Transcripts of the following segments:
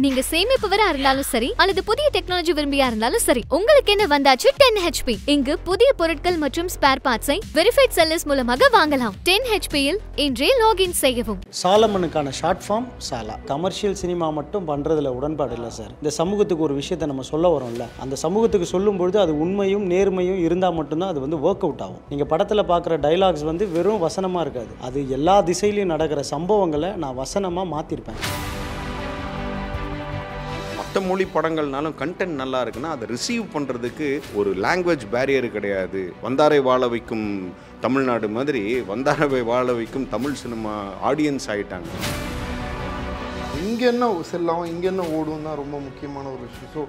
நீங்க சேமிப்பவரா இருந்தாலும் சரி அல்லது புதிய டெக்னாலஜி விரும்பியா இருந்தாலும் சரி, உங்களுக்கு என்ன வந்தாச்சு 10 HP. இங்கு புதிய பொருட்கள் மற்றும் ஸ்பேர் பார்ட்ஸை வெரிஃபைட் செல்லர்ஸ் மூலமாக வாங்கலாம். 10 HP இல் இன்றே லாகின் செய்யவும். சாலமனுக்கான ஷார்ட் ஃபார்ம் சாலா. கமர்ஷியல் சினிமா மட்டும் பண்றதுல உடன்பாடு இல்லை சார். இந்த சமூகத்துக்கு ஒரு விஷயத்தை நம்ம சொல்ல வரோம்ல, அந்த சமூகத்துக்கு சொல்லும் பொழுது அது உண்மையும் நேர்மையும் இருந்தால் மட்டும்தான் அது வந்து ஒர்க் அவுட் ஆகும். நீங்க படத்துல பார்க்குற டைலாக்ஸ் வந்து வெறும் வசனமா இருக்காது, அது எல்லா திசையிலையும் நடக்கிற சம்பவங்களை நான் வசனமா மாத்திருப்பேன். மொழி படங்கள்னாலும் கண்டென்ட் நல்லா இருக்குன்னா அதை ரிசீவ் பண்ணுறதுக்கு ஒரு லாங்குவேஜ் பேரியர் கிடையாது. வந்தாரை வாழ வைக்கும் தமிழ்நாடு மாதிரி வந்தாரை வாழ வைக்கும் தமிழ் சினிமா ஆடியன்ஸ் ஆகிட்டாங்க. இங்கே என்ன செல்லாம் இங்கே என்ன ஓடும் தான் ரொம்ப முக்கியமான ஒரு விஷயம். ஸோ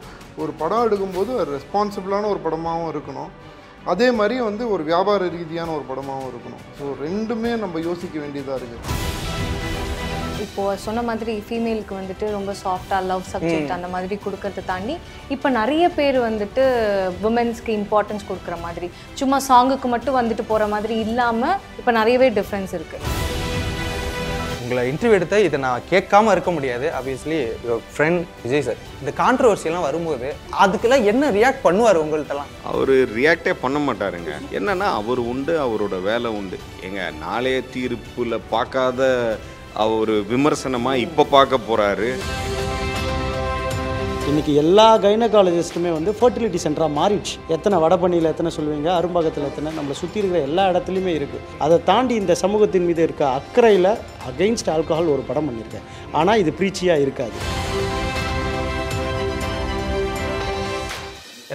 ஒரு படம் எடுக்கும்போது ஒரு ரெஸ்பான்சிபிளான ஒரு படமாகவும் இருக்கணும், அதே மாதிரி வந்து ஒரு வியாபார ரீதியான ஒரு படமாகவும் இருக்கணும். ஸோ ரெண்டுமே நம்ம யோசிக்க வேண்டியதாக இருக்குது. இப்போது சொன்ன மாதிரி ஃபீமேலுக்கு வந்துட்டு ரொம்ப சாஃப்டாக லவ் சப்ஜெக்ட் அந்த மாதிரி கொடுக்கறத தாண்டி இப்போ நிறைய பேர் வந்துட்டு உமன்ஸ்க்கு இம்பார்ட்டன்ஸ் கொடுக்குற மாதிரி, சும்மா சாங்குக்கு மட்டும் வந்துட்டு போகிற மாதிரி இல்லாமல் இப்போ நிறையவே டிஃப்ரென்ஸ் இருக்குது. உங்களை இன்டர்வியூ எடுத்த இதை நான் கேட்காம இருக்க முடியாது. ஆப்வியஸ்லி ஃப்ரெண்ட் விஜய் சார், இந்த கான்ட்ரவர்சியெல்லாம் வரும்போது அதுக்கெல்லாம் என்ன ரியாக்ட் பண்ணுவார் உங்கள்கிட்டலாம்? அவர் ரியாக்டே பண்ண மாட்டாருங்க. என்னன்னா அவர் உண்டு, அவரோட வேலை உண்டு. எங்க நாளைய தீர்ப்புல பார்க்காத அவர் விமர்சனமாக இப்போ பார்க்க போகிறாரு. இன்னைக்கு எல்லா கைனகாலஜிஸ்ட்டுமே வந்து ஃபர்டிலிட்டி சென்டராக மாறிடுச்சு. எத்தனை வடபண்ணியில் எத்தனை சொல்லுவீங்க, அரும்பாக்கத்தில் எத்தனை, நம்மளை சுற்றி இருக்கிற எல்லா இடத்துலையுமே இருக்குது. அதை தாண்டி இந்த சமூகத்தின் மீது இருக்க அக்கறையில் அகெயின்ஸ்ட் ஆல்கஹால் ஒரு படம் பண்ணியிருக்கேன். ஆனால் இது ப்ரீச்சியாக இருக்காது.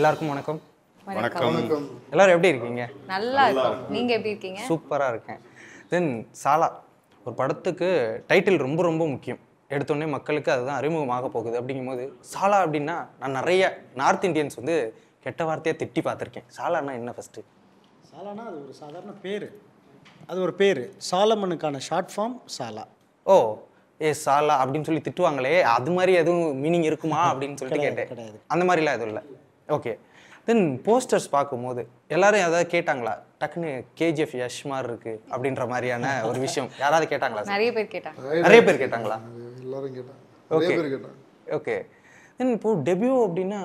எல்லாருக்கும் வணக்கம். வணக்கம். எல்லாரும் எப்படி இருக்கீங்க? நல்லா இருக்கும். நீங்கள் எப்படி இருக்கீங்க? சூப்பராக இருக்கேன். தென் சாலா ஒரு படத்துக்கு டைட்டில் ரொம்ப ரொம்ப முக்கியம். எடுத்தோடனே மக்களுக்கு அதுதான் அறிமுகமாக போகுது. அப்படிங்கும்போது சாலா அப்படின்னா நான் நிறைய நார்த் இந்தியன்ஸ் வந்து கெட்ட வார்த்தையாக திட்டி பார்த்துருக்கேன். சாலானா என்ன ஃபஸ்ட்டு? சாலானா அது ஒரு சாதாரண பேர், அது ஒரு பேர். சாலமனுக்கான ஷார்ட் ஃபார்ம் சாலா. ஓ சாலா அப்படின்னு சொல்லி திட்டுவாங்களே, அது மாதிரி எதுவும் மீனிங் இருக்குமா அப்படின்னு சொல்லிட்டு கேட்டேன். கிடையாது, அந்த மாதிரிலாம் எதுவும் இல்லை. ஓகே. தென் போஸ்டர்ஸ் பார்க்கும்போது எல்லாரும் ஏதாவது கேட்டாங்களா? டக்குன்னு கேஜிஎஃப் யஷ் மாதிரி இருக்கு அப்படின்ற மாதிரியான ஒரு விஷயம் யாராவது கேட்டாங்களா? நிறைய பேர் கேட்டாங்க. நிறைய பேர் கேட்டாங்களா? எல்லாரும் கேட்டாங்க. Okay okay. தென் இப்போ டெபியூ அப்படின்னா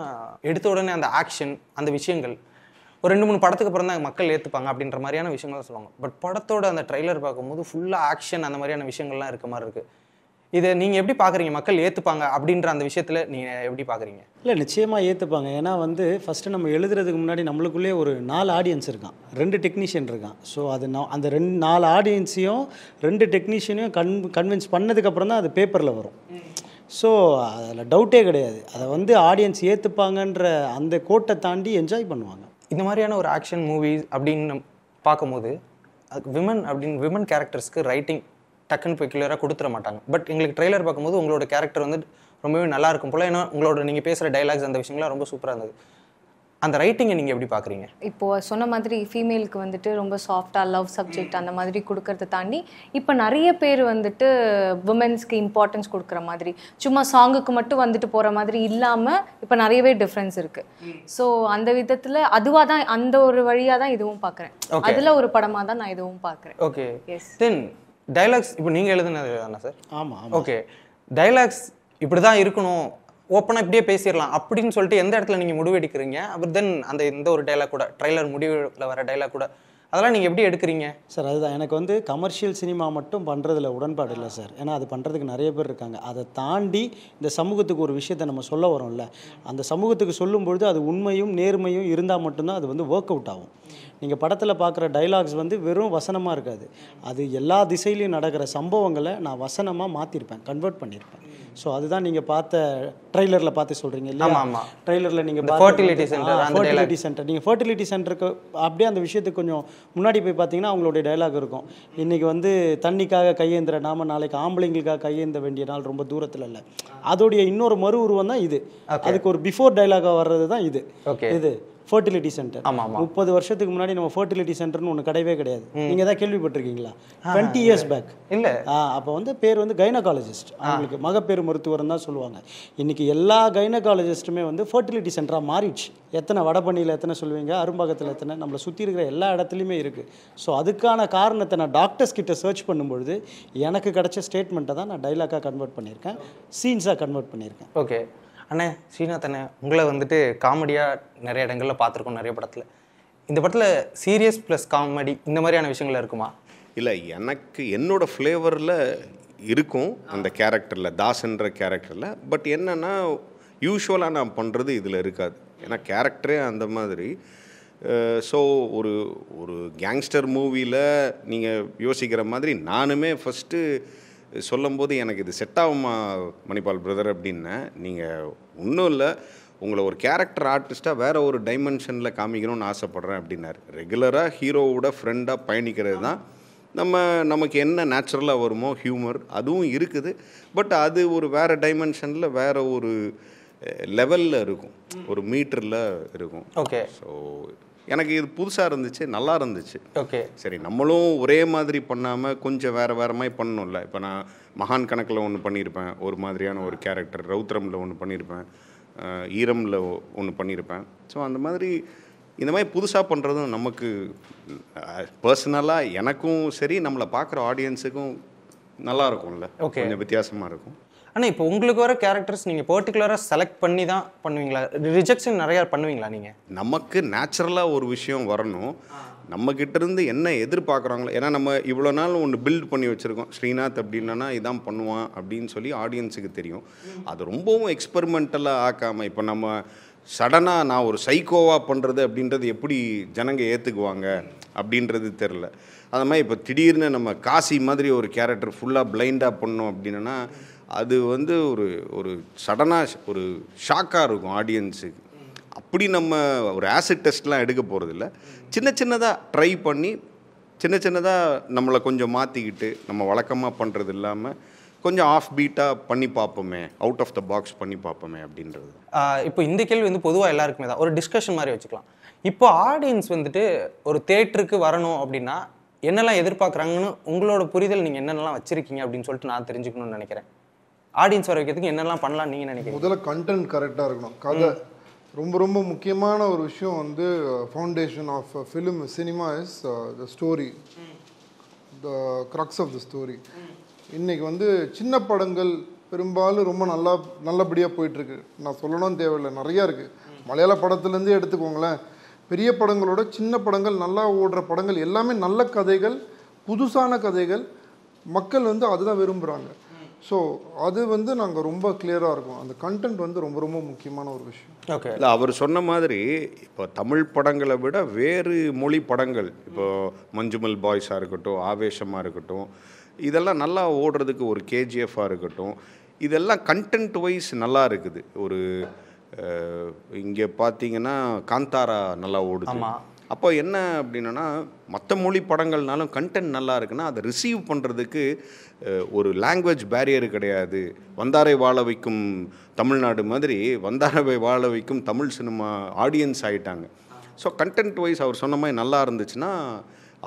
எடுத்த உடனே அந்த ஆக்ஷன் அந்த விஷயங்கள் ஒரு 2-3 படத்துக்கு அப்புறம் தான் மக்கள் ஏற்றுப்பாங்க அப்படின்ற மாதிரியான விஷயங்கள் தான் சொல்லுவாங்க. பட் படத்தோட அந்த ட்ரைலர் பார்க்கும்போது ஃபுல்லாக ஆக்ஷன் அந்த மாதிரியான விஷயங்கள்லாம் இருக்க மாதிரி இருக்குது. இதை நீங்கள் எப்படி பார்க்குறீங்க? மக்கள் ஏற்றுப்பாங்க அப்படின்ற அந்த விஷயத்தில் நீங்கள் எப்படி பார்க்குறீங்க? இல்லை, நிச்சயமாக ஏற்றுப்பாங்க. ஏன்னா வந்து ஃபஸ்ட்டு நம்ம எழுதுறதுக்கு முன்னாடி நம்மளுக்குள்ளே ஒரு 4 ஆடியன்ஸ் இருக்கான், 2 டெக்னீஷியன் இருக்கான். ஸோ அது அந்த 4 ஆடியன்ஸையும் 2 டெக்னீஷியனையும் கன்வின்ஸ் பண்ணதுக்கப்புறம் தான் அது பேப்பரில் வரும். ஸோ அதில் டவுட்டே கிடையாது. அதை வந்து ஆடியன்ஸ் ஏற்றுப்பாங்கன்ற அந்த கோட்டை தாண்டி என்ஜாய் பண்ணுவாங்க. இந்த மாதிரியான ஒரு ஆக்ஷன் மூவிஸ் அப்படின்னு பார்க்கும்போது விமன் கேரக்டர்ஸ்க்கு ரைட்டிங் டக்குன்னு போய் கிளியராக கொடுத்துட மாட்டாங்க. பட் எங்களுக்கு ட்ரெய்லர் பார்க்கும்போது உங்களோட கேரக்டர் வந்து ரொம்பவே நல்லா இருக்கும் போல். ஏன்னா உங்களோட நீங்கள் பேசுகிற டைலாக்ஸ் அந்த விஷயங்கள்லாம் ரொம்ப சூப்பராக இருந்தது. அந்த ரைட்டிங்கை நீங்கள் எப்படி பார்க்குறீங்க? இப்போது சொன்ன மாதிரி ஃபீமேலுக்கு வந்துட்டு ரொம்ப சாஃப்டாக லவ் சப்ஜெக்ட் அந்த மாதிரி கொடுக்கறத தாண்டி இப்போ நிறைய பேர் வந்துட்டு உமன்ஸ்க்கு இம்பார்ட்டன்ஸ் கொடுக்குற மாதிரி, சும்மா சாங்குக்கு மட்டும் வந்துட்டு போகிற மாதிரி இல்லாமல் இப்போ நிறையவே டிஃப்ரென்ஸ் இருக்குது. ஸோ அந்த விதத்தில் அதுவாக தான், அந்த ஒரு வழியாக தான் இதுவும் பார்க்குறேன். அதில் ஒரு படமாக தான் நான் இதுவும் பார்க்குறேன். ஓகே. எஸ். தென் டைலாக்ஸ் இப்போ நீங்கள் எழுதுனது தானே சார்? ஆமாம். ஓகே. டைலாக்ஸ் இப்படி தான் இருக்கணும், ஓப்பனாக இப்படியே பேசிடலாம் அப்படின்னு சொல்லிட்டு எந்த இடத்துல நீங்கள் முடிவெடுக்கிறீங்க? அப்புறம் தென் அந்த இந்த ஒரு டைலாக் கூட, ட்ரைலர் முடிவில் வர டைலாக் கூட, அதெல்லாம் நீங்கள் எப்படி எடுக்கிறீங்க சார்? அதுதான் எனக்கு வந்து கமர்ஷியல் சினிமா மட்டும் பண்ணுறதுல உடன்பாடு இல்லை சார். ஏன்னா அது பண்ணுறதுக்கு நிறைய பேர் இருக்காங்க. அதை தாண்டி இந்த சமூகத்துக்கு ஒரு விஷயத்தை நம்ம சொல்ல வரோம்ல, அந்த சமூகத்துக்கு சொல்லும் பொழுது அது உண்மையும் நேர்மையும் இருந்தால் மட்டும்தான் அது வந்து ஒர்க் அவுட் ஆகும். நீங்கள் படத்தில் பார்க்குற டைலாக்ஸ் வந்து வெறும் வசனமாக இருக்காது, அது எல்லா திசையிலையும் நடக்கிற சம்பவங்களை நான் வசனமாக மாற்றிருப்பேன், கன்வெர்ட் பண்ணியிருப்பேன். ஸோ அதுதான் நீங்கள் பார்த்த ட்ரெய்லரில் பார்த்து சொல்கிறீங்க இல்லையா? ஆமாம். ட்ரெய்லரில் நீங்கள் ஃபர்டிலிட்டி சென்டர், நீங்கள் ஃபர்டிலிட்டி சென்டருக்கு அப்படியே அந்த விஷயத்துக்கு கொஞ்சம் முன்னாடி போய் பார்த்தீங்கன்னா அவங்களுடைய டைலாக் இருக்கும். இன்றைக்கி வந்து தண்ணிக்காக கையேந்திர நாம நாளைக்கு ஆம்பளைங்களுக்காக கையேந்த வேண்டிய நாள் ரொம்ப தூரத்தில் இல்லை. அதோடைய இன்னொரு மறு உருவம் தான் இது. அதுக்கு ஒரு பிஃபோர் டைலாகாக வர்றது தான் இது. ஓகே. இது ஃபர்டிலிட்டி சென்டர். ஆமா, ஆமா. 30 வருஷத்துக்கு முன்னாடி நம்ம ஃபர்டிலிட்டி சென்டர்னு ஒன்று கிடையவே கிடையாது. நீங்கள் தான் கேள்விப்பட்டிருக்கீங்களா? 20 years பேக். இல்லை, அப்போ வந்து பேர் வந்து கைனகாலஜிஸ்ட், அவங்களுக்கு மகப்பேறு மருத்துவர்னு தான் சொல்லுவாங்க. இன்றைக்கி எல்லா கைனகாலஜிஸ்ட்டுமே வந்து ஃபர்டிலிட்டி சென்டராக மாறிடுச்சு. எத்தனை வடபண்ணியில் எத்தனை சொல்லுவீங்க, அரும்பாக்கத்தில் எத்தனை, நம்மளை சுற்றி இருக்கிற எல்லா இடத்துலையுமே இருக்குது. ஸோ அதுக்கான காரணத்தை நான் டாக்டர்ஸ் கிட்ட சர்ச் பண்ணும்பொழுது எனக்கு கிடைச்ச ஸ்டேட்மெண்ட்டை தான் நான் டைலாக்காக கன்வெர்ட் பண்ணியிருக்கேன், சீன்ஸாக கன்வெர்ட் பண்ணியிருக்கேன். ஓகே அண்ணே. ஸ்ரீநாத் அண்ணே, உங்களை வந்துட்டு காமெடியாக நிறைய இடங்களில் பார்த்துருக்கோம், நிறைய படத்தில். இந்த படத்தில் சீரியஸ் ப்ளஸ் காமெடி இந்த மாதிரியான விஷயங்கள் இருக்குமா? இல்லை, எனக்கு என்னோடய ஃப்ளேவரில் இருக்கும் அந்த கேரக்டரில், தாஸ்ன்ற கேரக்டரில். பட் என்னென்னா யூஸ்வலாக நான் பண்ணுறது இதில் இருக்காது. ஏன்னா கேரக்டரே அந்த மாதிரி. ஸோ ஒரு ஒரு கேங்ஸ்டர் மூவியில் நீங்கள் யோசிக்கிற மாதிரி நானுமே ஃபஸ்ட்டு சொல்லும்போது எனக்கு இது செட் ஆகுமா மணிபால் பிரதர் அப்படின்னா, நீங்கள் ஒன்றும் இல்லை, உங்களை ஒரு கேரக்டர் ஆர்டிஸ்ட்டாக வேறு ஒரு டைமென்ஷனில் காமிக்கணும்னு ஆசைப்பட்றேன் அப்படின்னாரு. ரெகுலராக ஹீரோவோட ஃப்ரெண்டாக பயணிக்கிறது தான் நமக்கு என்ன நேச்சுரலாக வருமோ, ஹியூமர் அதுவும் இருக்குது. பட் அது ஒரு வேறு டைமென்ஷனில் வேறு ஒரு லெவலில் இருக்கும், ஒரு மீட்டரில் இருக்கும். ஓகே. ஸோ எனக்கு இது புதுசாக இருந்துச்சு, நல்லா இருந்துச்சு. ஓகே, சரி, நம்மளும் ஒரே மாதிரி பண்ணாமல் கொஞ்சம் வேறு மாதிரி பண்ணணும்ல. இப்போ நான் மகான் கணக்கில் ஒன்று பண்ணியிருப்பேன், ஒரு மாதிரியான ஒரு கேரக்டர். ரவுத்ரமில் ஒன்று பண்ணியிருப்பேன், ஈரமில் ஒன்று பண்ணியிருப்பேன். ஸோ அந்த மாதிரி இந்த மாதிரி புதுசாக பண்ணுறதும் நமக்கு பர்சனலாக எனக்கும் சரி, நம்மளை பார்க்குற ஆடியன்ஸுக்கும் நல்லா இருக்கும்ல. ஓகே, கொஞ்சம் வித்தியாசமாக இருக்கும். ஆனால் இப்போ உங்களுக்கு வர கேரக்டர்ஸ் நீங்கள் பர்டிகுலராக செலக்ட் பண்ணி தான் பண்ணுவீங்களா? ரிஜெக்ஷன் நிறையா பண்ணுவீங்களா நீங்கள்? நமக்கு நேச்சுரலாக ஒரு விஷயம் வரணும், நம்மக்கிட்ட இருந்து என்ன எதிர்பார்க்குறாங்களோ. ஏன்னா நம்ம இவ்வளோ நாள் ஒன்று பில்ட் பண்ணி வச்சுருக்கோம், ஸ்ரீநாத் அப்படின்னா இதான் பண்ணுவான் அப்படின்னு சொல்லி ஆடியன்ஸுக்கு தெரியும். அது ரொம்பவும் எக்ஸ்பெரிமெண்டலாக ஆக்காமல், இப்போ நம்ம சடனாக நான் ஒரு சைக்கோவாக பண்ணுறது அப்படின்றது எப்படி ஜனங்க ஏற்றுக்குவாங்க அப்படின்றது தெரில. அது மாதிரி இப்போ திடீர்னு நம்ம காசி மாதிரி ஒரு கேரக்டர் ஃபுல்லாக பிளைண்டாக பண்ணோம் அப்படின்னா அது வந்து ஒரு சடனாக ஒரு ஷாக்காக இருக்கும் ஆடியன்ஸுக்கு. அப்படி நம்ம ஒரு ஆசிட் டெஸ்ட்லாம் எடுக்க போகிறதில்ல, சின்ன சின்னதாக ட்ரை பண்ணி சின்ன சின்னதாக நம்மளை கொஞ்சம் மாற்றிக்கிட்டு, நம்ம வழக்கமாக பண்ணுறது இல்லாமல் கொஞ்சம் ஆஃப் பீட்டாக பண்ணி பார்ப்போமே, அவுட் ஆஃப் த பாக்ஸ் பண்ணி பார்ப்போமே அப்படின்றது. இப்போ இந்த கேள்வி வந்து பொதுவாக எல்லாருக்குமே தான், ஒரு டிஸ்கஷன் மாதிரி வச்சுக்கலாம். இப்போ ஆடியன்ஸ் வந்துட்டு ஒரு தேட்டருக்கு வரணும் அப்படின்னா என்னெல்லாம் எதிர்பார்க்குறாங்கன்னு உங்களோட புரிதல் நீங்கள் என்னென்னலாம் வச்சுருக்கீங்க அப்படின்னு சொல்லிட்டு நான் தெரிஞ்சுக்கணும்னு நினைக்கிறேன். ஆடியன்ஸ் வர வைக்கிறதுக்கு என்னெல்லாம் பண்ணலாம் நீங்கள் நினைக்கிறீங்க? முதல்ல கண்டென்ட் கரெக்டாக இருக்கணும். கதை ரொம்ப ரொம்ப முக்கியமான ஒரு விஷயம். வந்து foundation of film cinema is the story, the crux of the story. இன்றைக்கி வந்து சின்ன படங்கள் பெரும்பாலும் ரொம்ப நல்லபடியாக போயிட்டுருக்கு. நான் சொல்லணும்னு தேவையில்லை, நிறையா இருக்குது. மலையாள படத்துலேருந்தே எடுத்துக்கோங்களேன், பெரிய படங்களோட சின்ன படங்கள், நல்லா ஓடுற படங்கள் எல்லாமே நல்ல கதைகள், புதுசான கதைகள். மக்கள் வந்து அதுதான் விரும்புகிறாங்க. ஸோ அது வந்து நாங்கள் ரொம்ப கிளியராக இருக்கோம். அந்த கண்டென்ட் வந்து ரொம்ப ரொம்ப முக்கியமான ஒரு விஷயம். ஓகே. இல்லை, அவர் சொன்ன மாதிரி இப்போ தமிழ் படங்களை விட வேறு மொழி படங்கள், இப்போது மஞ்சுமல் பாய்ஸாக இருக்கட்டும், ஆவேசமாக இருக்கட்டும், இதெல்லாம் நல்லா ஓடுறதுக்கு, ஒரு கேஜிஎஃபாக இருக்கட்டும், இதெல்லாம் கண்டென்ட் வைஸ் நல்லா இருக்குது. ஒரு இங்கே பார்த்தீங்கன்னா காந்தாரா நல்லா ஓடுது. அப்போ என்ன அப்படின்னா, மற்ற மொழி படங்கள்னாலும் கண்டென்ட் நல்லா இருக்குன்னா அதை ரிசீவ் பண்ணுறதுக்கு ஒரு லாங்குவேஜ் பேரியர் கிடையாது. வந்தாரை வாழ வைக்கும் தமிழ்நாடு மாதிரி வந்தாரை வாழ வைக்கும் தமிழ் சினிமா ஆடியன்ஸ் ஆகிட்டாங்க. ஸோ கண்டென்ட் வைஸ் அவர் சொன்ன மாதிரி நல்லா இருந்துச்சுன்னா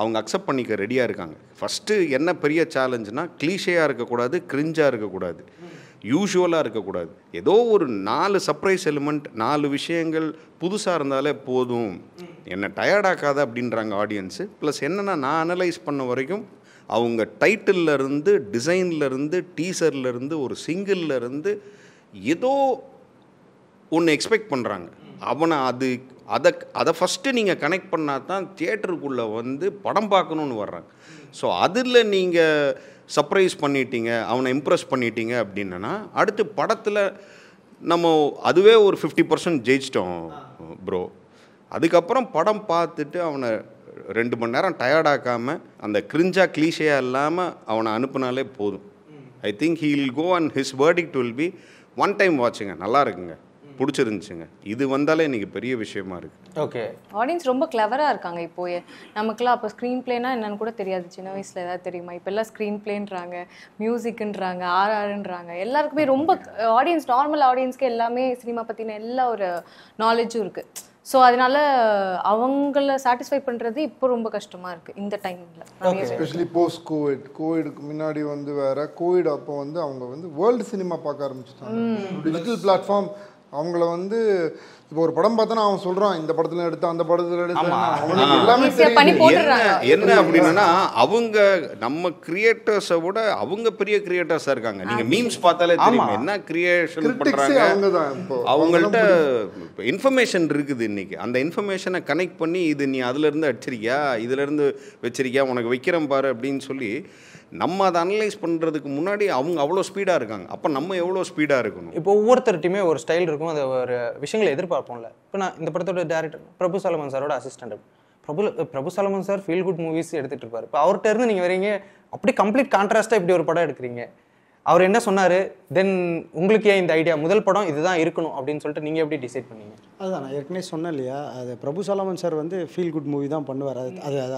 அவங்க அக்செப்ட் பண்ணிக்க ரெடியாக இருக்காங்க. ஃபஸ்ட்டு என்ன பெரிய சேலஞ்சுனா, கிளீஷேயாக இருக்கக்கூடாது, கிரிஞ்சாக இருக்கக்கூடாது, யூஷுவலாக இருக்கக்கூடாது. ஏதோ ஒரு 4 சர்ப்ரைஸ் எலிமெண்ட், 4 விஷயங்கள் புதுசாக இருந்தாலே போதும், என்னை டயர்டாக்காத அப்படின்றாங்க ஆடியன்ஸு. ப்ளஸ் என்னென்னா, நான் அனலைஸ் பண்ண வரைக்கும் அவங்க டைட்டில்லேருந்து, டிசைன்லேருந்து, டீசர்லேருந்து, ஒரு சிங்கிள்லேருந்து ஏதோ ஒன்று எக்ஸ்பெக்ட் பண்ணுறாங்க. அவனை அதை ஃபஸ்ட்டு நீங்கள் கனெக்ட் பண்ணால் தான் தியேட்டருக்குள்ளே வந்து படம் பார்க்கணுன்னு வர்றாங்க. ஸோ அதில் நீங்கள் சர்ப்ரைஸ் பண்ணிட்டீங்க, அவனை இம்ப்ரெஸ் பண்ணிட்டீங்க அப்படின்னா அடுத்து படத்தில் நம்ம அதுவே ஒரு 50% ஜெயிச்சிட்டோம் ப்ரோ. அதுக்கப்புறம் படம் பார்த்துட்டு அவனை 2 மணி நேரம் டயர்டாக்காமல் அந்த கிரிஞ்சாக கிளீஷையாக இல்லாமல் அவனை அனுப்புனாலே போதும். I think he will go and his verdict will be one time வாட்சுங்க, நல்லா இருக்குங்க, பிடிச்சிருந்துச்சுங்க, இது வந்தாலே இன்றைக்கி பெரிய விஷயமா இருக்குது. ஓகே. ஆடியன்ஸ் ரொம்ப கிளவராக இருக்காங்க. இப்போயே நமக்குலாம் அப்போ ஸ்க்ரீன் பிளேனா என்னன்னு கூட தெரியாது. சின்ன வயசில் ஏதாவது தெரியுமா? இப்போல்லாம் ஸ்க்ரீன் பிளேன்றாங்க, மியூசிக்குன்றாங்க, ஆர்ஆர்ன்றாங்க. எல்லாருக்குமே ரொம்ப ஆடியன்ஸ், நார்மல் ஆடியன்ஸ்க்கு எல்லாமே சினிமா பற்றின எல்லா ஒரு நாலேஜும் இருக்குது. ஸோ அதனால அவங்கள சாட்டிஸ்ஃபை பண்ணுறது இப்போ ரொம்ப கஷ்டமாக இருக்குது இந்த டைமில். எஸ்பெஷலி போஸ்ட் கோவிடுக்கு முன்னாடி வந்து வேற, கோவிட் அப்போ வந்து அவங்க வந்து வேர்ல்டு சினிமா பார்க்க ஆரம்பிச்சிட்டாங்க. டிஜிட்டல் பிளாட்ஃபார்ம் அவங்கள வந்து இப்போ ஒரு படம் பார்த்தா அவன் சொல்றான் இந்த படத்துல எடுத்தா அந்த படத்துல எடுத்தா அவனுக்கு எல்லாமே என்ன அப்படின்னா அவங்க நம்ம கிரியேட்டர்ஸை விட அவங்க பெரிய கிரியேட்டர்ஸா இருக்காங்க. நீங்க மீம்ஸ் பார்த்தாலே தெரியும் என்ன கிரியேஷன் பண்றாங்க. அவங்கள்ட்ட இன்ஃபர்மேஷன் இருக்குது. இன்னைக்கு அந்த இன்ஃபர்மேஷனை கனெக்ட் பண்ணி இது நீ அதுல இருந்து அடிச்சிருக்கியா, இதுல இருந்து வச்சிருக்கியா, உனக்கு வைக்கிறேன் பாரு அப்படின்னு சொல்லி நம்ம அதை அனலைஸ் பண்ணுறதுக்கு முன்னாடி அவங்க அவ்வளோ ஸ்பீடாக இருக்காங்க. அப்போ நம்ம எவ்வளோ ஸ்பீடாக இருக்கணும். இப்போ ஒவ்வொருத்தருட்டையுமே ஒரு ஸ்டைல் இருக்கும், அது ஒரு விஷயங்களை எதிர்பார்ப்போம்ல. இப்போ நான் இந்த படத்தோட டேரக்டர் பிரபு சாலமன் சாரோட assistant. Prabhu Solomon sir feel good movies எடுத்துகிட்டு இருப்பார். இப்போ அவர்கிட்ட இருந்து நீங்கள் வரீங்க, அப்படி கம்ப்ளீட் கான்ட்ராஸ்ட்டாக இப்படி ஒரு படம் எடுக்கிறீங்க. அவர் என்ன சொன்னார், தென் உங்களுக்கு ஏன் இந்த ஐடியா, முதல் படம் இதுதான் இருக்கணும் அப்படின்னு சொல்லிட்டு நீங்கள் எப்படி டிசைட் பண்ணீங்க? அதுதான் நான் ஏற்கனவே சொன்னேன் இல்லையா, அது பிரபு சாலமன் சார் வந்து ஃபீல் குட் மூவி தான் பண்ணுவார்.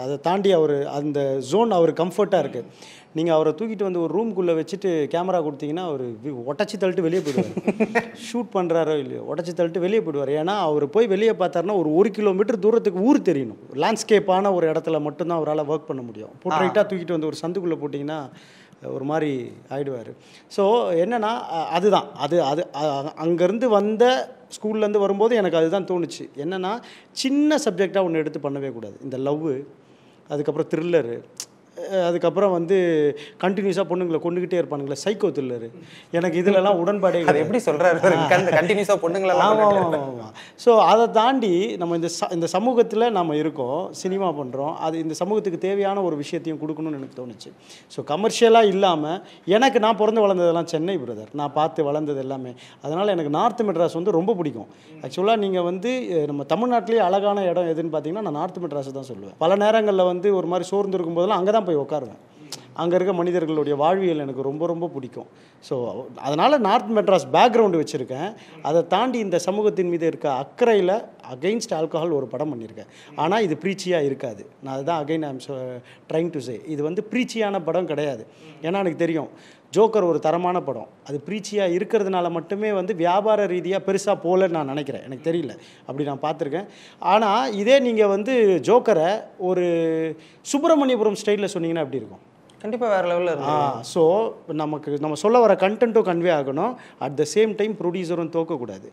அதை தாண்டி அவர் அந்த ஜோன் அவர் கம்ஃபர்ட்டாக இருக்குது. நீங்கள் அவரை தூக்கிட்டு வந்து ஒரு ரூம்குள்ளே வச்சுட்டு கேமரா கொடுத்தீங்கன்னா அவர் உடச்சி தள்ளிட்டு வெளியே போயிடுவார். ஷூட் பண்ணுறாரோ இல்லையோ உடச்சி தள்ளிட்டு வெளியே போயிடுவார். ஏன்னா அவர் போய் வெளியே பார்த்தாருன்னா ஒரு கிலோமீட்டர் தூரத்துக்கு ஊர் தெரியணும். லேண்ட்ஸ்கேப்பான ஒரு இடத்துல மட்டும்தான் அவரால் ஒர்க் பண்ண முடியும். போட்ரைட்டாக தூக்கிட்டு வந்து ஒரு சந்துக்குள்ளே போட்டிங்கன்னா ஒரு மாதிரி ஆகிடுவார். ஸோ என்னென்னா அதுதான் அது அங்கேருந்து வந்த ஸ்கூல்லேருந்து வரும்போது எனக்கு அதுதான் தோணுச்சு. என்னென்னா சின்ன சப்ஜெக்டாக ஒன்று எடுத்து பண்ணவே கூடாது. இந்த லவ்வு, அதுக்கப்புறம் த்ரில்லரு, அதுக்கப்புறம் வந்து கண்டினியூஸாக பொண்ணுங்களை கொண்டுகிட்டே இருப்பானுங்களே சைக்கோ த்ரில்லரு, எனக்கு இதிலெல்லாம் உடன்பாடே. அது எப்படி சொல்கிறாரு கண்டினியூஸாக பொண்ணுங்களெல்லாம்? ஆமாம். ஸோ அதை தாண்டி நம்ம இந்த சமூகத்தில் நம்ம இருக்கோம், சினிமா பண்ணுறோம், அது இந்த சமூகத்துக்கு தேவையான ஒரு விஷயத்தையும் கொடுக்கணும்னு எனக்கு தோணுச்சு. ஸோ கமர்ஷியலாக இல்லாமல் எனக்கு நான் பிறந்து வளர்ந்ததெல்லாம் சென்னை பிரதர், நான் பார்த்து வளர்ந்தது எல்லாமே. அதனால் எனக்கு நார்த் மெட்ராஸ் வந்து ரொம்ப பிடிக்கும். ஆக்சுவலாக நீங்கள் வந்து நம்ம தமிழ்நாட்டிலேயே அழகான இடம் எதுன்னு பார்த்தீங்கன்னா நான் நார்த் மெட்ராஸ் தான் சொல்லுவேன். பல நேரங்களில் வந்து ஒரு மாதிரி சோர்ந்து இருக்கும் போதெல்லாம் அங்கே தான் போய் உட்காருவேன். அங்கே இருக்க மனிதர்களுடைய வாழ்வியல் எனக்கு ரொம்ப ரொம்ப பிடிக்கும். ஸோ அதனால் நார்த் மெட்ராஸ் பேக்ரவுண்டு வச்சுருக்கேன். அதை தாண்டி இந்த சமூகத்தின் மீது இருக்க அக்கறையில் அகெயின்ஸ்ட் ஆல்கஹால் ஒரு படம் பண்ணியிருக்கேன். ஆனால் இது ப்ரீச்சியாக இருக்காது. நான் அதுதான் again I'm trying to say, இது வந்து ப்ரீச்சியான படம் கிடையாது. ஏன்னா எனக்கு தெரியும் ஜோக்கர் ஒரு தரமான படம், அது ப்ரீச்சியாக இருக்கிறதுனால மட்டுமே வந்து வியாபார ரீதியாக பெருசாக போகலன்னு நான் நினைக்கிறேன். எனக்கு தெரியல, அப்படி நான் பார்த்துருக்கேன். ஆனால் இதே நீங்கள் வந்து ஜோக்கரை ஒரு சுப்பிரமணியபுரம் ஸ்டைலில் சொன்னீங்கன்னா எப்படி இருக்கும்? கண்டிப்பாக வேறு லெவலில் இருக்கும். ஸோ நம்ம சொல்ல வர கண்டென்ட்டும் கன்வே ஆகணும், அட் த சேம் டைம் ப்ரொடியூசரும் தோக்கக்கூடாது.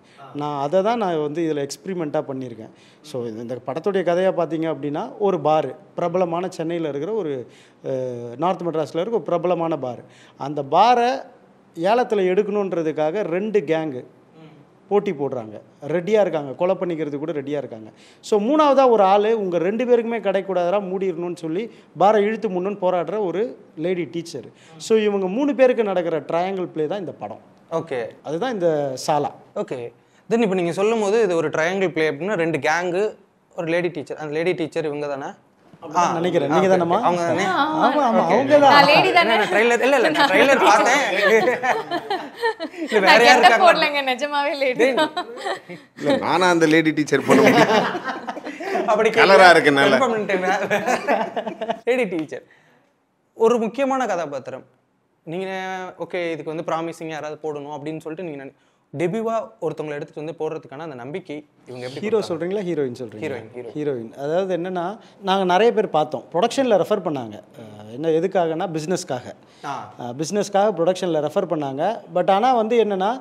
அதை தான் நான் வந்து இதில் எக்ஸ்பிரிமெண்ட்டாக பண்ணியிருக்கேன். ஸோ இந்த படத்துடைய கதையாக பார்த்தீங்க அப்படின்னா ஒரு பார், பிரபலமான சென்னையில் இருக்கிற ஒரு நார்த் மெட்ராஸில் இருக்க ஒரு பிரபலமான பார். அந்த பாரை ஏலத்தில் எடுக்கணுன்றதுக்காக 2 கேங்கு போட்டி போடுறாங்க, ரெடியாக இருக்காங்க, கொலை பண்ணிக்கிறது கூட ரெடியாக இருக்காங்க. ஸோ மூணாவதாக ஒரு ஆள் உங்கள் 2 பேருக்குமே கிடைக்கூடாதா மூடிடணும்னு சொல்லி பாரை இழுத்து முன்னுன்னு போராடுற ஒரு லேடி டீச்சர். ஸோ இவங்க 3 பேருக்கு நடக்கிற ட்ரையாங்கிள் பிளே தான் இந்த படம். ஓகே, அதுதான் இந்த சாலா. ஓகே, தென் இப்போ நீங்கள் சொல்லும் போது இது ஒரு ட்ரையாங்கிள் பிளே அப்படின்னா 2 கேங்கு, ஒரு லேடி டீச்சர். அந்த லேடி டீச்சர் இவங்க தானே நினைக்கிறேன், நீங்க தானமா? அவங்க தானே? ஆமா ஆமா அவங்க தான். லேடி தானே? ட்ரைலர் இல்ல ட்ரைலர் பார்த்தேன். இல்ல வேற யார் இருக்காங்க போடலங்க, நிஜமாவே லேடி. இல்ல நானா அந்த லேடி டீச்சர் பண்ணுவேன். அப்படி கலரா இருக்கனால லேடி டீச்சர் ஒரு முக்கியமான கதாபாத்திரம். நீங்க ஓகே இதுக்கு வந்து ப்ராமிசிங் யாராவது போடணும் அப்படின்னு சொல்லிட்டு நீங்க டெபியூவா ஒருத்தவங்களை எடுத்துட்டு வந்து போடுறதுக்கான அந்த நம்பிக்கை இவங்க எப்படி? ஹீரோ சொல்கிறீங்களா ஹீரோயின் சொல்கிறீங்க? ஹீரோயின். அதாவது என்னென்னா நாங்கள் நிறைய பேர் பார்த்தோம், ப்ரொடக்ஷனில் ரெஃபர் பண்ணாங்க. என்ன எதுக்காகனா பிஸ்னஸ்க்காக ப்ரொடக்ஷனில் ரெஃபர் பண்ணாங்க. பட் ஆனால் வந்து என்னென்னா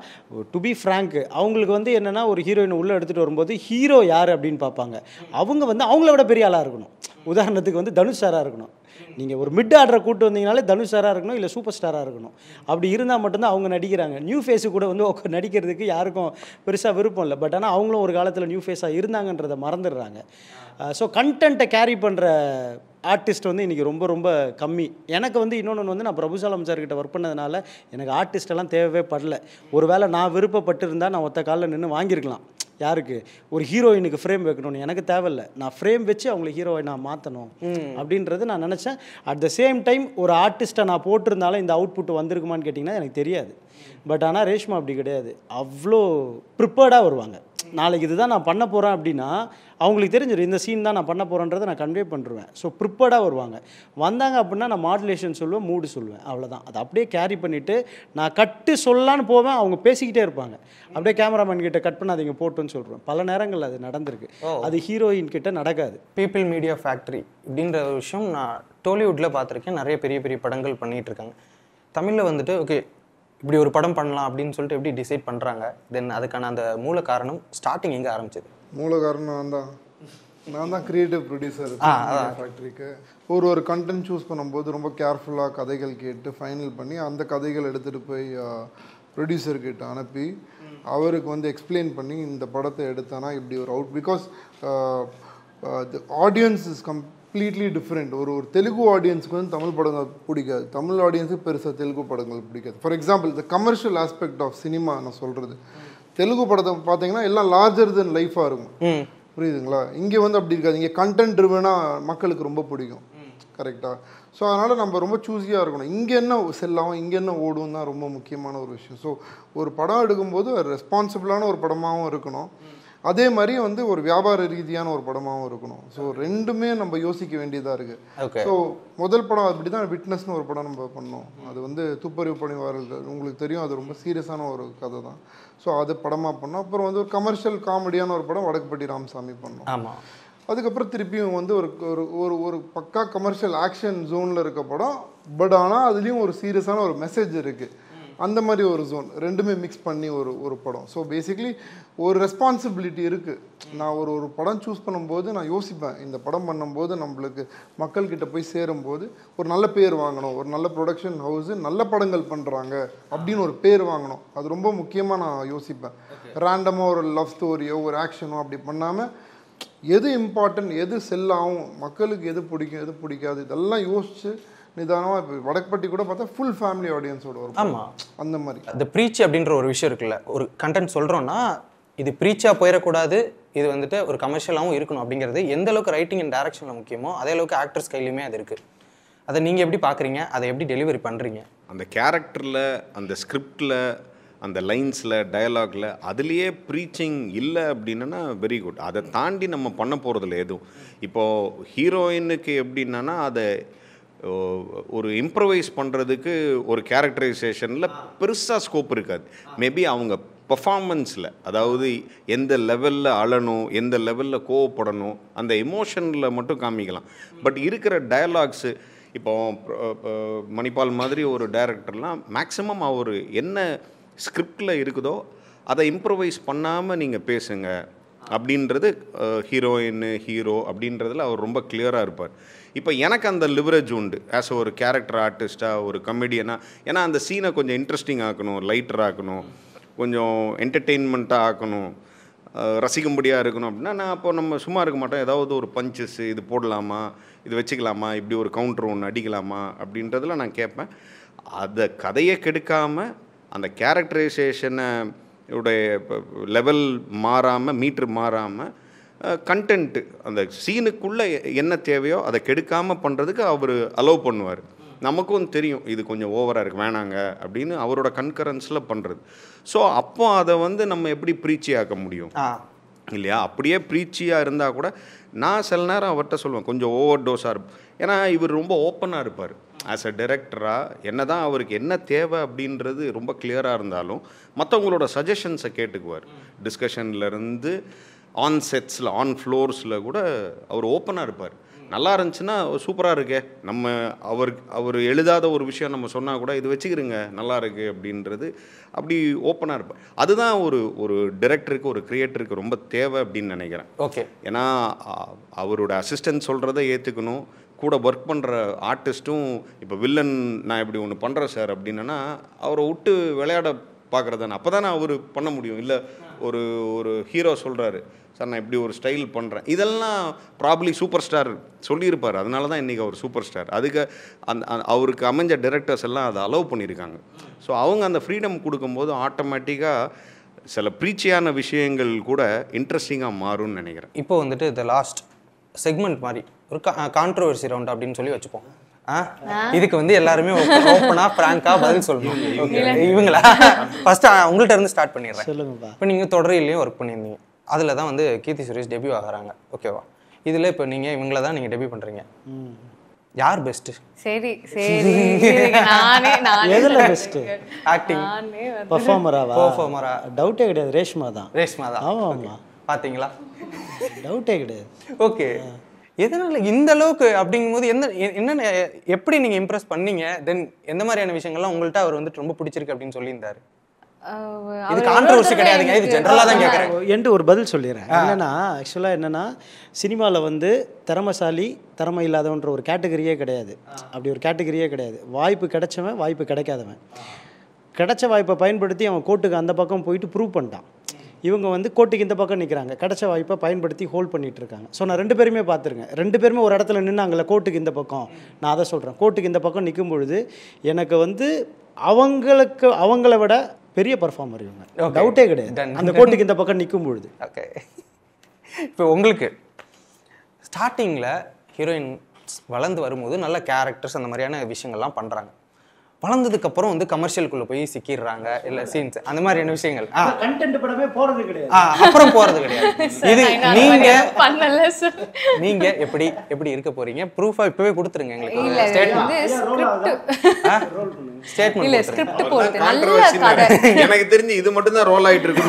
டு பி ஃப்ராங்க், அவங்களுக்கு வந்து என்னென்னா ஒரு ஹீரோயின் உள்ளே எடுத்துகிட்டு வரும்போது ஹீரோ யார் அப்படின்னு பார்ப்பாங்க. அவங்க வந்து அவங்கள விட பெரிய ஆளாக இருக்கணும். உதாரணத்துக்கு வந்து தனுஷ் சாராக இருக்கணும். நீங்கள் ஒரு மிட் ஆர்டரை கூட்டு வந்தீங்கனாலே தனுஷ் சாராக இருக்கணும், இல்லை சூப்பர் ஸ்டாராக இருக்கணும். அப்படி இருந்தால் மட்டும்தான் அவங்க நடிக்கிறாங்க. நியூ ஃபேஸு கூட வந்து நடிக்கிறதுக்கு யாருக்கும் பெருசாக விருப்பம் இல்லை. பட் ஆனால் அவங்களும் ஒரு காலத்தில் நியூ ஃபேஸாக இருந்தாங்கன்றதை மறந்துடுறாங்க. ஸோ கண்டென்ட்டை கேரி பண்ணுற ஆர்டிஸ்ட் வந்து இன்றைக்கி ரொம்ப ரொம்ப கம்மி. எனக்கு வந்து இன்னொன்று வந்து நான் பிரபுசாலம் சார்கிட்ட ஒர்க் பண்ணதுனால எனக்கு ஆர்டிஸ்டெல்லாம் தேவையே படல. ஒரு வேளை நான் விருப்பப்பட்டு இருந்தால் நான் ஒத்த காலில் நின்று வாங்கியிருக்கலாம். யாருக்கு? ஒரு ஹீரோயினுக்கு ஃப்ரேம் வைக்கணும்னு எனக்கு தேவையில்லை. நான் ஃப்ரேம் வச்சு அவங்களை ஹீரோவை நான் மாற்றணும் அப்படின்றது நான் நினச்சேன். அட் த சேம் டைம் ஒரு ஆர்டிஸ்ட்டை நான் போட்டிருந்தாலும் இந்த அவுட்புட் வந்திருக்குமான்னு கேட்டிங்கன்னா எனக்கு தெரியாது. பட் ஆனால் ரேஷ்மா அப்படி கிடையாது, அவ்வளோ ப்ரிப்பேர்டாக வருவாங்க. நாளைக்கு இதுதான் நான் பண்ண போகிறேன் அப்படின்னா அவங்களுக்கு தெரிஞ்சிடும் இந்த சீன் தான் நான் பண்ண போகிறேன்றதை நான் கன்வே பண்ணிடுவேன். ஸோ ப்ரிப்பேர்டாக வருவாங்க. வந்தாங்க அப்படின்னா நான் மாடுலேஷன் சொல்லுவேன், மூடு சொல்லுவேன், அவ்வளோதான். அதை அப்படியே கேரி பண்ணிவிட்டு நான் கட்டு சொல்லலான்னு போவேன், அவங்க பேசிக்கிட்டே இருப்பாங்க. அப்படியே கேமராமேன் கிட்ட கட் பண்ணாதீங்க போட்டுன்னு சொல்கிறேன். பல நேரங்கள் அது நடந்திருக்கு. அது ஹீரோயின் கிட்ட நடக்காது. பீப்பிள் மீடியா ஃபேக்ட்ரி இப்படின்ற ஒரு விஷயம் நான் டோலிவுட்டில் பார்த்துருக்கேன். நிறைய பெரிய பெரிய படங்கள் பண்ணிகிட்டு இருக்காங்க. தமிழில் வந்துட்டு ஓகே இப்படி ஒரு படம் பண்ணலாம் அப்படின்னு சொல்லிட்டு எப்படி டிசைட் பண்ணுறாங்க? தென் அதுக்கான அந்த மூல காரணம் ஸ்டார்டிங் எங்கே ஆரம்பிச்சது? மூல காரணம் நான் தான் கிரியேட்டிவ் ப்ரொடியூசர் ஃபேக்ட்ரிக்கு. ஒரு கண்டென்ட் சூஸ் பண்ணும்போது ரொம்ப கேர்ஃபுல்லாக கதைகள் கேட்டு ஃபைனல் பண்ணி அந்த கதைகள் எடுத்துகிட்டு போய் ப்ரொடியூசர்கிட்ட அனுப்பி அவருக்கு வந்து எக்ஸ்பிளைன் பண்ணி இந்த படத்தை எடுத்தானா இப்படி ஒரு out. Because the audience is completely different. ஒரு தெலுங்கு ஆடியன்ஸுக்கு வந்து தமிழ் படங்கள் பிடிக்காது, தமிழ் ஆடியன்ஸுக்கு பெருசாக தெலுங்கு படங்கள் பிடிக்காது. For example the commercial aspect of cinema நான் சொல்கிறது, தெலுங்கு படத்தை பார்த்தீங்கன்னா எல்லாம் லார்ஜர் தென் லைஃபாக இருக்கும், புரியுதுங்களா? இங்கே வந்து அப்படி இருக்காது. இங்கே கண்டென்ட் ட்ரிவனாக மக்களுக்கு ரொம்ப பிடிக்கும், கரெக்டாக? ஸோ அதனால் நம்ம ரொம்ப சூஸியாக இருக்கணும். இங்கே என்ன செல்லாமல் இங்கே என்ன ஓடும் தான் ரொம்ப முக்கியமான ஒரு விஷயம். ஸோ ஒரு படம் எடுக்கும்போது ரெஸ்பான்சிபிளான ஒரு படமாகவும் இருக்கணும், அதே மாதிரி வந்து ஒரு வியாபார ரீதியான ஒரு படமாகவும் இருக்கணும். ஸோ ரெண்டுமே நம்ம யோசிக்க வேண்டியதாக இருக்குது. ஸோ முதல் படம் அப்படி தான் விட்னஸ்னு ஒரு படம் நம்ம பண்ணோம். அது வந்து துப்பறிவு பணிவாளர்கள், உங்களுக்கு தெரியும், அது ரொம்ப சீரியஸான ஒரு கதை தான். ஸோ அது படமாக பண்ணோம். அப்புறம் வந்து ஒரு கமர்ஷியல் காமெடியான ஒரு படம் வடக்குப்பட்டி ராமசாமி பண்ணோம். ஆமாம். அதுக்கப்புறம் திருப்பியும் வந்து ஒரு பக்கா கமர்ஷியல் ஆக்ஷன் ஜோனில் இருக்க படம், பட் ஆனால் அதுலேயும் ஒரு சீரியஸான ஒரு மெசேஜ் இருக்குது, அந்த மாதிரி ஒரு ஜோன். ரெண்டுமே மிக்ஸ் பண்ணி ஒரு படம். ஸோ பேசிக்லி ஒரு ரெஸ்பான்சிபிலிட்டி இருக்குது. நான் ஒரு படம் சூஸ் பண்ணும்போது நான் யோசிப்பேன், இந்த படம் பண்ணும்போது நம்மளுக்கு மக்கள்கிட்ட போய் சேரும்போது ஒரு நல்ல பேர் வாங்கணும், ஒரு நல்ல ப்ரொடக்ஷன் ஹவுஸு நல்ல படங்கள் பண்ணுறாங்க அப்படின்னு ஒரு பேர் வாங்கணும். அது ரொம்ப முக்கியமாக நான் யோசிப்பேன். ரேண்டமாக ஒரு லவ் ஸ்டோரியோ ஒரு ஆக்ஷனோ அப்படி பண்ணாமல் எது இம்பார்ட்டன்ட், எது செல்லாகும், மக்களுக்கு எது பிடிக்கும் எது பிடிக்காது, இதெல்லாம் யோசிச்சு நிதானமாக. இப்போ வடக்குப்பட்டி கூட பார்த்தா ஃபுல் ஃபேமிலி ஆடியன்ஸோட வரும். ஆமாம், அந்த மாதிரி. அந்த ப்ரீச் அப்படின்ற ஒரு விஷயம் இருக்குல்ல, ஒரு கண்டென்ட் சொல்கிறோன்னா இது ப்ரீச்சாக போயிடக்கூடாது, இது வந்துட்டு ஒரு கமர்ஷியலாகவும் இருக்கணும் அப்படிங்கிறது எந்த அளவுக்கு ரைட்டிங் அண்ட் டைரக்ஷனில் முக்கியமோ அதே அளவுக்கு ஆக்டர்ஸ் கையிலுமே அது இருக்குது. அதை நீங்கள் எப்படி பார்க்குறீங்க, அதை எப்படி டெலிவரி பண்ணுறீங்க? அந்த கேரக்டரில், அந்த ஸ்கிரிப்டில், அந்த லைன்ஸில், டயலாகில் அதுலேயே ப்ரீச்சிங் இல்லை அப்படின்னா வெரி குட். அதை தாண்டி நம்ம பண்ண போகிறதில்ல எதுவும். இப்போது ஹீரோயினுக்கு எப்படின்னா அதை ஒரு இம்ப்ரவைஸ் பண்ணுறதுக்கு ஒரு கேரக்டரைசேஷனில் பெருசாக ஸ்கோப் இருக்காது. மேபி அவங்க பர்ஃபார்மன்ஸில், அதாவது எந்த லெவலில் அழணும், எந்த லெவலில் கோவப்படணும், அந்த எமோஷனில் மட்டும் காமிக்கலாம். பட் இருக்கிற டயலாக்ஸு, இப்போ மணிபால் மாதிரி ஒரு டைரக்டர்லாம் மேக்ஸிமம் அவர் என்ன ஸ்கிரிப்டில் இருக்குதோ அதை இம்ப்ரவைஸ் பண்ணாமல் நீங்கள் பேசுங்க அப்படின்றது ஹீரோயின் ஹீரோ அப்படின்றதுல அவர் ரொம்ப கிளியராக இருப்பார். இப்போ எனக்கு அந்த லிவரேஜ் உண்டு ஆஸ் ஒரு கேரக்டர் ஆர்டிஸ்ட்டாக, ஒரு கமெடியனாக. ஏன்னா அந்த சீனை கொஞ்சம் இன்ட்ரெஸ்டிங் ஆக்கணும், லைட்டர் ஆக்கணும், கொஞ்சம் என்டர்டெயின்மெண்ட்டாக ஆக்கணும், ரசிக்கும்படியாக இருக்கணும் அப்படின்னா நான் அப்போ நம்ம சும்மா இருக்க மாட்டோம். ஏதாவது ஒரு பஞ்சஸ் இது போடலாமா, இது வச்சுக்கலாமா, இப்படி ஒரு கவுண்டர் ஒன்று அடிக்கலாமா அப்படின்றதில் நான் கேட்பேன். அதை கதையை கெடுக்காமல் அந்த கேரக்டரைசேஷனை உடைய லெவல் மாறாமல், மீட்ரு மாறாமல், கண்டென்ட்டு அந்த சீனுக்குள்ளே என்ன தேவையோ அதை கெடுக்காமல் பண்ணுறதுக்கு அவர் அலோவ் பண்ணுவார். நமக்கும் தெரியும் இது கொஞ்சம் ஓவராக இருக்குது, வேணாங்க அப்படின்னு அவரோட கன்கரன்ஸில் பண்ணுறது. ஸோ அப்போ அதை வந்து நம்ம எப்படி ப்ரீச்சியாக்க முடியும் இல்லையா? அப்படியே ப்ரீச்சியாக இருந்தால் கூட நான் சில நேரம் அவர்கிட்ட சொல்லுவேன் கொஞ்சம் ஓவர் டோஸாக இருக்கும். ஏன்னா இவர் ரொம்ப ஓப்பனாக இருப்பார். ஆஸ் அ டைரக்டராக என்ன தான் அவருக்கு என்ன தேவை அப்படின்றது ரொம்ப கிளியராக இருந்தாலும் மற்றவங்களோட சஜஷன்ஸை கேட்டுக்குவார். டிஸ்கஷன்லேருந்து ஆன் செட்ஸில், ஆன் ஃப்ளோர்ஸில் கூட அவர் ஓப்பனாக இருப்பார். நல்லா இருந்துச்சுன்னா சூப்பராக இருக்கே, நம்ம அவர் எழுதாத ஒரு விஷயம் நம்ம சொன்னால் கூட இது வச்சுக்கிறோங்க நல்லா இருக்குது அப்படின்றது அப்படி ஓப்பனாக இருப்பார். அதுதான் ஒரு டைரக்டருக்கு, ஒரு கிரியேட்டருக்கு ரொம்ப தேவை அப்படின்னு நினைக்கிறேன். ஓகே. ஏன்னா அவரோட அசிஸ்டன்ட் சொல்கிறத ஏற்றுக்கணும், கூட ஒர்க் பண்ணுற ஆர்டிஸ்ட்டும் இப்போ வில்லன் நான் இப்படி ஒன்று பண்ணுறேன் சார் அப்படின்னா அவரை விட்டு விளையாட பார்க்குறதானே, அப்போ தானே அவர் பண்ண முடியும். இல்லை ஒரு ஹீரோ சொல்கிறாரு சார் நான் இப்படி ஒரு ஸ்டைல் பண்ணுறேன், இதெல்லாம் ப்ராப்ளி சூப்பர் ஸ்டார் சொல்லியிருப்பார். அதனால தான் இன்றைக்கி அவர் சூப்பர் ஸ்டார். அதுக்கு அவருக்கு அமைஞ்ச டைரக்டர்ஸ் எல்லாம் அதை அலோவ் பண்ணியிருக்காங்க. ஸோ அவங்க அந்த ஃப்ரீடம் கொடுக்கும்போது ஆட்டோமேட்டிக்காக சில ப்ரீச்சியான விஷயங்கள் கூட இன்ட்ரெஸ்டிங்காக மாறும்னு நினைக்கிறேன். இப்போ வந்துட்டு இந்த லாஸ்ட் செக்மெண்ட் மாதிரி ஒரு கான்ட்ரோவர்சி ரவுண்ட் அப்படின்னு சொல்லி வச்சுப்போம். இதுக்கு வந்து எல்லாருமே ஓப்பனா பிராங்கா பதில் சொல்லணும். இவங்களா ஃபர்ஸ்ட் உங்கள்கிட்ட இருந்து ஸ்டார்ட் பண்ணிடுறேன். சொல்லுங்கப்பா. இப்போ நீங்கள் தொடரிலையும் ஒர்க் பண்ணியிருந்தீங்க, அதில் தான் வந்து கீர்த்தி சுரேஷ் டெபியூ ஆகிறாங்க. ஓகேவா? இதில் இப்போ நீங்கள் இவங்கள தான் நீங்கள் டெபியூ பண்ணுறீங்க. யார் பெஸ்ட்டு? சரி சரி நானே எதில் பெஸ்ட்டு? ஆக்டிங் பெர்ஃபார்மரா? டவுட்டே கிடையாது, ரேஷ்மா தான். ஆமாம், பார்த்தீங்களா? டவுட்டே கிடையாது. ஓகே, எதனால இந்த அளவுக்கு அப்படிங்கும்போது என்னென்ன எப்படி நீங்கள் இம்ப்ரெஸ் பண்ணீங்க? தென் எந்த மாதிரியான விஷயங்கள்லாம் உங்கள்கிட்ட அவர் வந்துட்டு ரொம்ப பிடிச்சிருக்கு அப்படின்னு சொல்லியிருந்தாரு? இது கான்ட்ரோவர்சி கிடையாதுங்க, இது ஜென்ரலா தான் கேக்குறேன். என்று ஒரு பதில் சொல்லிடுறேன். என்னன்னா ஆக்சுவலாக என்னன்னா சினிமாவில் வந்து திறமைசாலி திறமை இல்லாதவன்ற ஒரு கேட்டகரியே கிடையாது. அப்படி ஒரு கேட்டகரியே கிடையாது. வாய்ப்பு கிடைச்சவன், வாய்ப்பு கிடைக்காதவன். கிடைச்ச வாய்ப்பை பயன்படுத்தி அவன் கோர்ட்டுக்கு அந்த பக்கம் போயிட்டு ப்ரூவ் பண்ணிட்டான். இவங்க வந்து கோர்ட்டுக்கு இந்த பக்கம் நிற்கிறாங்க, கிடைச்ச வாய்ப்பை பயன்படுத்தி ஹோல்ட் பண்ணிட்டு இருக்காங்க. ஸோ நான் 2 பேருமே பார்த்துருங்க. 2 பேருமே ஒரு இடத்துல நின்னாங்கல்ல, கோர்ட்டுக்கு இந்த பக்கம். நான் அதை சொல்கிறேன், கோர்ட்டுக்கு இந்த பக்கம் நிற்கும் பொழுது எனக்கு வந்து அவங்கள விட பெரிய பர்ஃபார்மர் இவங்க, டவுட்டே கிடையாது. அந்த கோர்ட்டுக்கு இந்த பக்கம் நிற்கும் பொழுது. ஓகே, இப்போ உங்களுக்கு ஸ்டார்டிங்கில் ஹீரோயின் வளர்ந்து வரும்போது நல்ல கேரக்டர்ஸ் அந்த மாதிரியான விஷயங்கள்லாம் பண்ணுறாங்க. வளர்ந்ததுக்கப்புறம் வந்து கமர்ஷியலுக்குள்ளே போய் சிக்கிடுறாங்க, இல்லை சீன்ஸ் அந்த மாதிரியான விஷயங்கள் கண்டென்ட் படமே போகிறது கிடையாது, அப்புறம் போகிறது கிடையாது. இது நீங்கள் எப்படி இருக்க போறீங்க? ப்ரூஃபாக இப்போவே கொடுத்துருங்க எங்களுக்கு. எனக்கு தெரிஞ்சு இது மட்டும் தான் ரோல் ஆயிட்டு இருக்கு.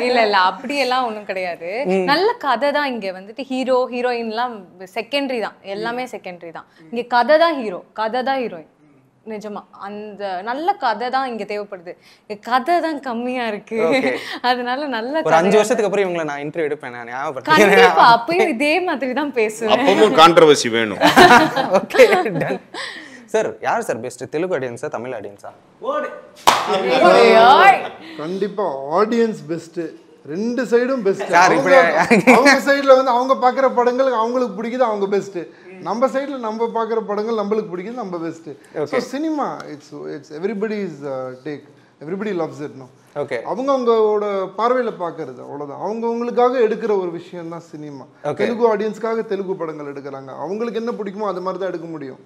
இல்ல அப்படியெல்லாம் ஒண்ணும் கிடையாது. நல்ல கதை தான் இங்க வந்துட்டு. ஹீரோ ஹீரோயின்லாம் செகண்டரி தான், எல்லாமே செகண்டரி தான். இங்க கதை தான் ஹீரோ, கதை தான் ஹீரோயின். நிஜமா அந்த நல்ல கதை தான் இங்க தேவைப்படுது. கதை தான் கம்மியா இருக்கு. அதனால நல்ல ஒரு 5 வருஷத்துக்கு அப்புறம் இவங்களை நான் இன்டர்வியூ எடுப்பேன். நான் கண்டிப்பா அப்பயும் இதே மாதிரி தான் பேசுவேன். அப்பவும் கான்ட்ரோவர்சி வேணும். Okay done. சார் யார் சார் பெஸ்ட்? தெலுங்கு ஆடியன்ஸா, தமிழ் ஆடியன்ஸா? கண்டிப்பா ஆடியன்ஸ் பெஸ்ட். 2 சைடும் பெஸ்ட். அவங்க சைடுல வந்து அவங்க பாக்குற படங்கள் அவங்களுக்கு பிடிக்குது, அவங்க பெஸ்ட். நம்ம சைடுல நம்ம பாக்குற படங்கள் நம்மளுக்கு பிடிக்குது, நம்ம best. So cinema it's everybody's take, everybody loves it. No okay, அவங்களோட பார்வையில பாக்குறது அவ்வளவுதான். அவங்களுக்காக எடுக்கிற ஒரு விஷயம் தான் சினிமா. தெலுங்கு ஆடியன்ஸ்க்காக தெலுங்கு படங்கள் எடுக்கிறாங்க. அவங்களுக்கு என்ன பிடிக்குமோ அது மாதிரி தான் எடுக்க முடியும்.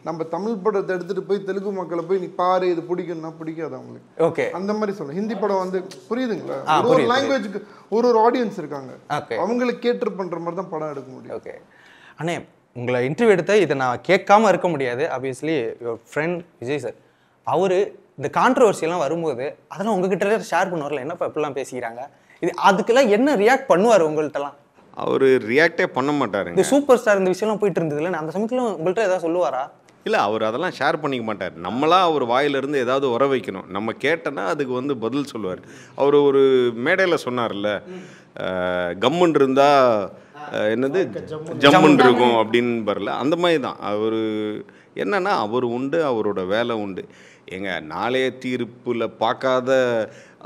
நம்ம தமிழ் படத்தை எடுத்துட்டு போய் தெலுங்கு மக்களை போய் நீ பாரு இது பிடிக்கும்னா பிடிக்காது அவங்களுக்கு. ஓகே, அந்த மாதிரி சொல்ல. ஹிந்தி படம் வந்து புரியுதுங்களா, ஒரு லாங்குவேஜுக்கு ஒரு ஆடியன்ஸ் இருக்காங்க, அவங்களுக்கு கேட்டர் பண்ற மாதிரி தான் படம் எடுக்க முடியும். ஓகே அண்ணே, உங்களை இன்டர்வியூ எடுத்த இதை நான் கேட்காம இருக்க முடியாது. Obviously your friend Vijay sir, அவரு இந்த கான்ட்ரவர்சியெல்லாம் வரும்போது அதெல்லாம் உங்ககிட்ட ஷேர் பண்ணுவார்ல, என்னப்பா இப்படிலாம் பேசிக்கிறாங்க, இது அதுக்கெல்லாம் என்ன ரியாக்ட் பண்ணுவார் உங்கள்கிட்டலாம்? அவர் ரியாக்டே பண்ண மாட்டாருங்க. இந்த சூப்பர் ஸ்டார் இந்த விஷயம்லாம் போயிட்டு இருந்ததுல, அந்த சமயத்தில் உங்கள்கிட்ட ஏதாவது சொல்லுவாரா? இல்லை, அவர் அதெல்லாம் ஷேர் பண்ணிக்க மாட்டார். நம்மளா அவர் வாயிலிருந்து ஏதாவது வர வைக்கணும், நம்ம கேட்டோன்னா அதுக்கு வந்து பதில் சொல்லுவார். அவர் ஒரு மேடையில் சொன்னார்ல, கம்முன்னு இருந்தால் என்னது ஜம்முன்னு இருக்கும் அப்படின்னு வரல. அந்த மாதிரி தான் அவர். என்னன்னா அவர் உண்டு, அவரோட வேலை உண்டு. எங்க நாளைய தீர்ப்பில் பார்க்காத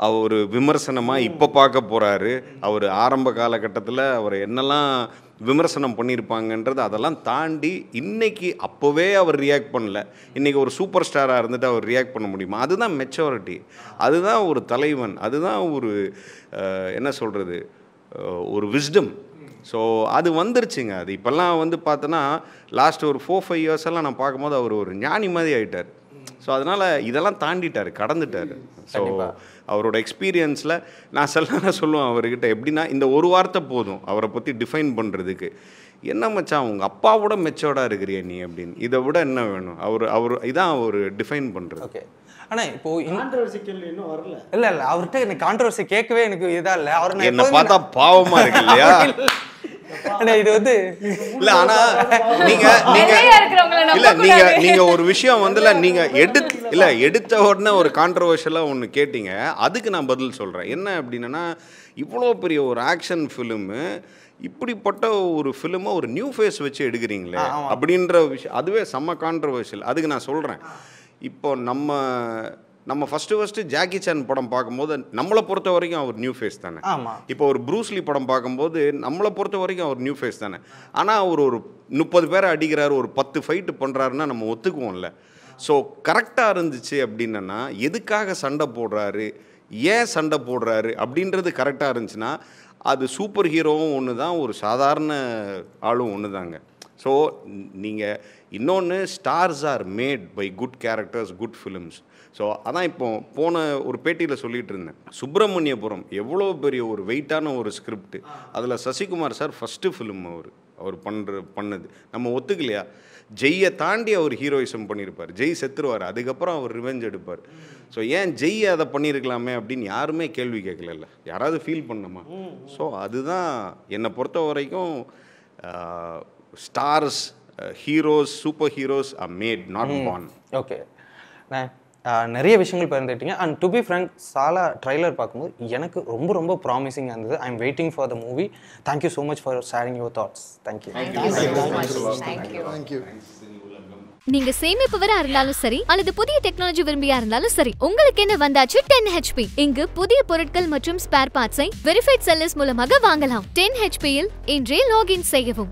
அவர் விமர்சனமாக இப்போ பார்க்க போகிறாரு. அவர் ஆரம்ப காலகட்டத்தில் அவர் என்னெல்லாம் விமர்சனம் பண்ணியிருப்பாங்கன்றது அதெல்லாம் தாண்டி இன்னைக்கு அப்போவே அவர் ரியாக்ட் பண்ணல. இன்றைக்கி ஒரு சூப்பர் ஸ்டாராக இருந்துட்டு அவர் ரியாக்ட் பண்ண முடியுமா? அதுதான் மெச்சூரிட்டி, அதுதான் ஒரு தலைவன், அதுதான் ஒரு என்ன சொல்கிறது, ஒரு விஸ்டம். ஸோ அது வந்துருச்சுங்க. அது இப்போல்லாம் வந்து பார்த்தோன்னா லாஸ்ட் ஒரு 4-5 இயர்ஸ் எல்லாம் நான் பார்க்கும்போது அவர் ஒரு ஞானி மாதிரி ஆகிட்டார். ஸோ அதனால் இதெல்லாம் தாண்டிட்டார், கடந்துட்டார். ஸோ அவரோட எக்ஸ்பீரியன்ஸில் நான் சொல்லுவேன் அவர்கிட்ட, எப்படின்னா இந்த ஒரு வார்த்தை போதும் அவரை பற்றி டிஃபைன் பண்ணுறதுக்கு. என்ன மச்சான் உங்கள் அப்பாவோட மெச்சோர்டாக இருக்கிறிய நீ அப்படின்னு, இதை விட என்ன வேணும்? அவர் இதான் அவர் டிஃபைன் பண்ணுறது. ஓகே, ஆனால் இப்போ இன்னும் வரல. இல்லை அவர்கிட்ட எனக்கு கான்ட்ரவர்சி கேட்கவே எனக்கு இதாக இல்லை. அவர் என்னை பார்த்தா பாவமாக இருக்கு இல்லையா? இது வந்து இல்ல, ஆனா நீங்க ஒரு விஷயம் வந்து நீங்க எடுத்த உடனே ஒரு கான்ட்ரவர்ஷியலா ஒன்று கேட்டீங்க, அதுக்கு நான் பதில் சொல்றேன். என்ன அப்படின்னா, இவ்வளோ பெரிய ஒரு ஆக்ஷன் ஃபிலிமு, இப்படிப்பட்ட ஒரு ஃபிலிமை ஒரு நியூ ஃபேஸ் வச்சு எடுக்கிறீங்களே அப்படின்ற விஷயம், அதுவே செம்ம கான்ட்ரவர்ஷியல். அதுக்கு நான் சொல்றேன், இப்போ நம்ம ஃபஸ்ட்டு ஜாக்கி சான் படம் பார்க்கும்போது நம்மளை பொறுத்த வரைக்கும் அவர் நியூ ஃபேஸ் தானே. இப்போ ஒரு ப்ரூஸ்லி படம் பார்க்கும்போது நம்மளை பொறுத்த வரைக்கும் அவர் நியூ ஃபேஸ் தானே. ஆனால் அவர் ஒரு 30 பேரை அடிக்கிறாரு, ஒரு 10 ஃபைட்டு பண்ணுறாருன்னா நம்ம ஒத்துக்குவோம்ல. ஸோ கரெக்டாக இருந்துச்சு அப்படின்னா, எதுக்காக சண்டை போடுறாரு, ஏன் சண்டை போடுறாரு அப்படின்றது கரெக்டாக இருந்துச்சுன்னா, அது சூப்பர் ஹீரோவும் ஒன்று தான், ஒரு சாதாரண ஆளும் ஒன்று தாங்க. ஸோ நீங்கள் இன்னொன்று, stars are made by good characters, good films. So அதான் இப்போ போன ஒரு பேட்டியில் சொல்லிகிட்டு இருந்தேன், சுப்பிரமணியபுரம் எவ்வளோ பெரிய ஒரு வெயிட்டான ஒரு ஸ்கிரிப்ட், அதில் சசிகுமார் சார் ஃபஸ்ட்டு ஃபிலிம் அவர் பண்ணது நம்ம ஒத்துக்கலையா? ஜெய்யை தாண்டி அவர் ஹீரோயிசம் பண்ணியிருப்பார். ஜெய் செத்துருவார், அதுக்கப்புறம் அவர் ரிவெஞ்ச் எடுப்பார். ஸோ ஏன் ஜெய் அதை பண்ணியிருக்கலாமே அப்படின்னு யாருமே கேள்வி கேட்கல, யாராவது ஃபீல் பண்ணணுமா? ஸோ அதுதான் என்னை பொறுத்த வரைக்கும் stars, heroes, super heroes are made, not born. Okay, நிறைய விஷயங்கள் பகிர்ந்துட்டீங்க. And to be frank, Saala trailer பார்க்கும்போது எனக்கு ரொம்ப ரொம்ப ப்ராமிசிங்காக இருந்தது. I am waiting for the movie. Thank you so much for sharing your thoughts. Thank you. நீங்க சேமிப்பவரா இருந்தாலும் சரி அல்லது புதிய டெக்னாலஜி விரும்பியா இருந்தாலும் சரி, உங்களுக்கு என்ன வந்தாச்சு 10 HP. இங்கு புதிய பொருட்கள் மற்றும் ஸ்பேர் பார்ட்ஸை வெரிஃபைட் செல்லர்ஸ் மூலமாக வாங்கலாம். 10 HP இல் இன்றே லாகின் செய்யவும்.